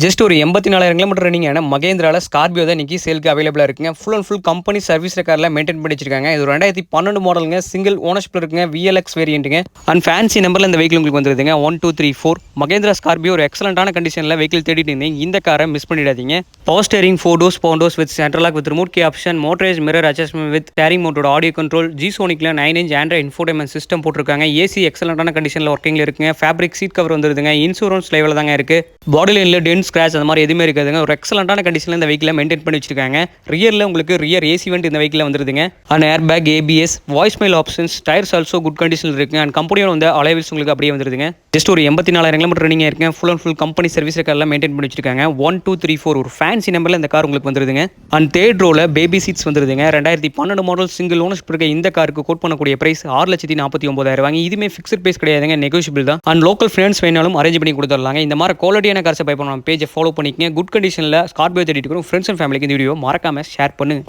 Just ஒரு 84,000 kilometre ரன்னிங்கான மகேந்திரால Scorpio தான் இன்னைக்கு சேலுக்கு அவைலபிளா இருக்குங்க. Full and full company service ரெக்கார்ட்ல மெயின்டைன் பண்ணி வச்சிருக்காங்க. இது ஒரு 2012 மாடலுங்க. சிங்கிள் ஓனர்ஷிப்ல இருக்குங்க. விஎல்எக்ஸ் வேரியண்ட்டுங்க. அண்ட் ஃபேன்சி நம்பர்ல இந்த வெஹிக்கிள் உங்களுக்கு வந்துருதுங்க. 1 2 3 4 மகேந்திரா ஸ்கார்பியோ ஒரு எக்ஸலண்டான கண்டிஷன்ல வெஹிக்கிள் தேடிட்டு இருந்தீங்க. இந்த காரை மிஸ் பண்ணிடாதீங்க. Power steering 4 doors power doors with central lock with remote key option, motorise mirror adjustment with steering mounted audio control, ஜி-சோனிக்ல 9 இன்ச் ஆண்ட்ராய்ட் இன்ஃபோடைன்மென்ட் சிஸ்டம் போட்டிருக்காங்க. ஏசி எக்ஸலண்டான கண்டிஷன்ல ஒர்க்கிங்ல இருக்குங்க. ஃபேப்ரிக் சீட் கவர் வந்துருதுங்க. இன்சூரன்ஸ் லைவ்ல தாங்க இருக்கு. பாடி லைன்ல டென்ட் ஸ்கிராச் அந்த மாதிரி எதுவுமே இருக்காதுங்க. ஒரு எக்ஸலண்டான கண்டிஷன்ல இந்த வெஹிக்கிளை மெயின்டைன் பண்ணி வச்சிருக்காங்க. ரியர்ல உங்களுக்கு ரியர் ஏசி வெண்ட் இந்த வெஹிக்கிள் வந்துருதுங்க. And air bag, ABS, voice mail options, tyres also good கண்டிஷன்ல இருக்கு. அண்ட் கம்பெனியோட வந்து அலைவல்ஸ் உங்களுக்கு அப்படியே வந்துருதுங்க. ஜஸ்ட் ஒரு 84,000 கிலோமீட்டர் ரன்னிங் இருக்கு. Full and full company service ரெக்கார்ட்ல மெயின்டைன் பண்ணி வச்சிருக்காங்க. 1 2 3 4 ஒரு ஃபேன்சி நம்பர்ல இந்த கார் உங்களுக்கு வந்துருதுங்க. அண்ட் தேர்ட் ரோல பேபி சீட்ஸ் வந்துருதுங்க. 2012 மாடல் சிங்கிள் ஓனர்ஷிப் இருக்க இந்த காருக்கு கோட் பண்ணக்கூடிய பிரைஸ் 6,49,000. இதுமே ஃபிக்ஸ்ட் பிரைஸ் கிடையாதுங்க, நெகோஷியபிள் தான். அண்ட் லோக்கல் ஃபினான்ஸ் வேணாலும் அரேஞ்ச் பண்ணி கொடுத்துடலாங்க. இந்த மாதிரி குவாலிட்டியான கார்ஸை பை பண்ணலாம். பேஜை ஃபாலோ பண்ணிக்கங்க. குட் கண்டிஷனில் ஸ்கார்பியோ தேடிட்டு இருக்கிறோம். ஃப்ரெண்ட்ஸ் அண்ட் ஃபேமிலிக்கு இந்த வீடியோ மறக்காம ஷேர் பண்ணுங்க.